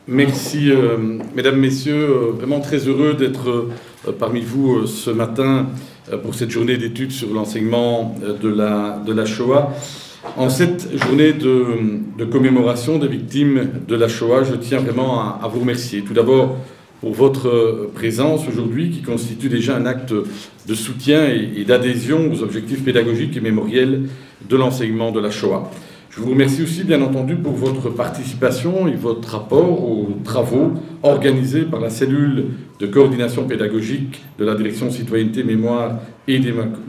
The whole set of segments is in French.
Merci, mesdames, messieurs. Vraiment très heureux d'être parmi vous ce matin pour cette journée d'études sur l'enseignement de la Shoah. En cette journée de commémoration des victimes de la Shoah, je tiens vraiment à vous remercier. Tout d'abord pour votre présence aujourd'hui, qui constitue déjà un acte de soutien et d'adhésion aux objectifs pédagogiques et mémoriels de l'enseignement de la Shoah. Je vous remercie aussi, bien entendu, pour votre participation et votre rapport aux travaux organisés par la cellule de coordination pédagogique de la Direction Citoyenneté, Mémoire et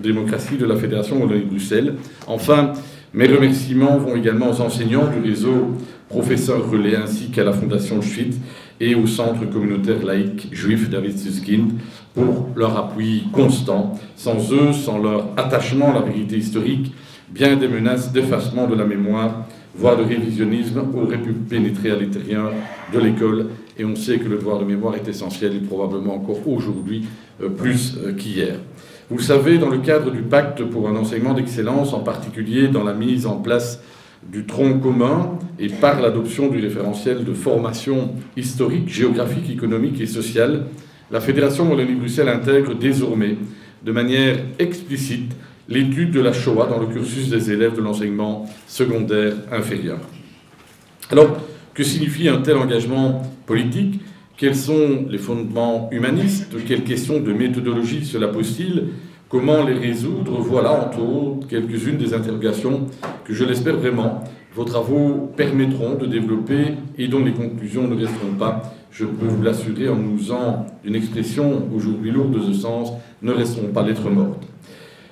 Démocratie de la Fédération Wallonie-Bruxelles. Enfin, mes remerciements vont également aux enseignants du réseau Professeurs Relais ainsi qu'à la Fondation Auschwitz et au Centre communautaire laïque juif David Susskind pour leur appui constant. Sans eux, sans leur attachement à la vérité historique, bien des menaces d'effacement de la mémoire, voire de révisionnisme, auraient pu pénétrer à l'intérieur de l'école. Et on sait que le devoir de mémoire est essentiel, et probablement encore aujourd'hui plus qu'hier. Vous le savez, dans le cadre du pacte pour un enseignement d'excellence, en particulier dans la mise en place du tronc commun et par l'adoption du référentiel de formation historique, géographique, économique et sociale, la Fédération Wallonie-Bruxelles intègre désormais de manière explicite l'étude de la Shoah dans le cursus des élèves de l'enseignement secondaire inférieur. Alors, que signifie un tel engagement politique? Quels sont les fondements humanistes? Quelles questions de méthodologie cela pose-t-il? Comment les résoudre? Voilà, entre autres, quelques-unes des interrogations que, je l'espère vraiment, vos travaux permettront de développer et dont les conclusions ne resteront pas, je peux vous l'assurer en nous usant d'une expression aujourd'hui lourde de sens, ne resteront pas lettres mortes.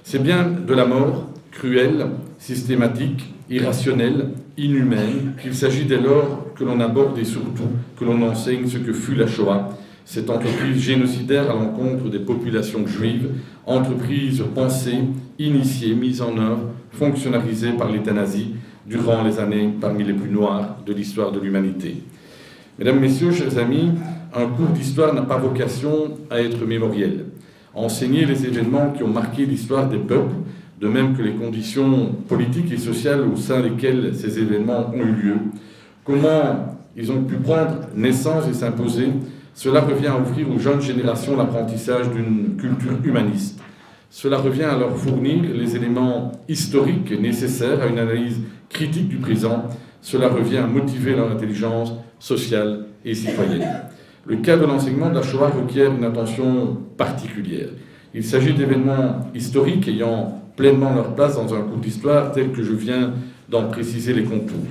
C'est bien de la mort cruelle, systématique, irrationnelle, inhumaine qu'il s'agit dès lors que l'on aborde et surtout que l'on enseigne ce que fut la Shoah, cette entreprise génocidaire à l'encontre des populations juives, entreprise pensée, initiée, mise en œuvre, fonctionnalisée par l'État nazi durant les années parmi les plus noires de l'histoire de l'humanité. Mesdames, Messieurs, chers amis, un cours d'histoire n'a pas vocation à être mémoriel. Enseigner les événements qui ont marqué l'histoire des peuples, de même que les conditions politiques et sociales au sein desquelles ces événements ont eu lieu, comment ils ont pu prendre naissance et s'imposer, cela revient à offrir aux jeunes générations l'apprentissage d'une culture humaniste. Cela revient à leur fournir les éléments historiques nécessaires à une analyse critique du présent. Cela revient à motiver leur intelligence sociale et citoyenne. Le cas de l'enseignement de la Shoah requiert une attention particulière. Il s'agit d'événements historiques ayant pleinement leur place dans un cours d'histoire tel que je viens d'en préciser les contours.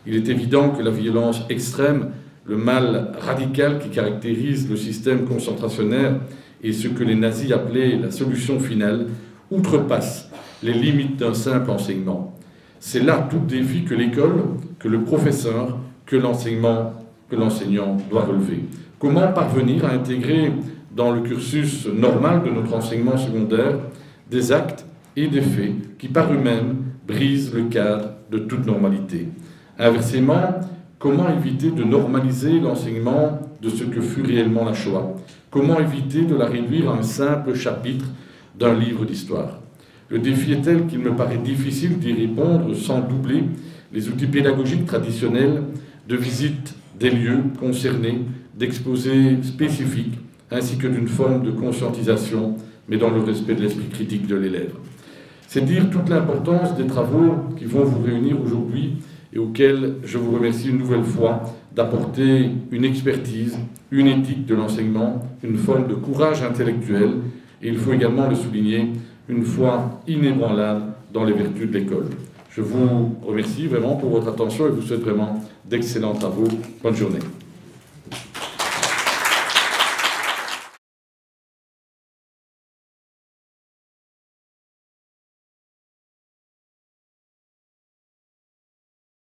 Il est évident que la violence extrême, le mal radical qui caractérise le système concentrationnaire et ce que les nazis appelaient la solution finale, outrepasse les limites d'un simple enseignement. C'est là tout défi que l'école, que le professeur, que l'enseignant doit relever. Comment parvenir à intégrer dans le cursus normal de notre enseignement secondaire des actes et des faits qui par eux-mêmes brisent le cadre de toute normalité? Inversement, comment éviter de normaliser l'enseignement de ce que fut réellement la Shoah? Comment éviter de la réduire à un simple chapitre d'un livre d'histoire? Le défi est tel qu'il me paraît difficile d'y répondre sans doubler les outils pédagogiques traditionnels de visite des lieux concernés, d'exposés spécifiques, ainsi que d'une forme de conscientisation, mais dans le respect de l'esprit critique de l'élève. C'est dire toute l'importance des travaux qui vont vous réunir aujourd'hui et auxquels je vous remercie une nouvelle fois d'apporter une expertise, une éthique de l'enseignement, une forme de courage intellectuel, et il faut également le souligner, une foi inébranlable dans les vertus de l'école. Je vous remercie vraiment pour votre attention et vous souhaite vraiment d'excellents travaux. Bonne journée.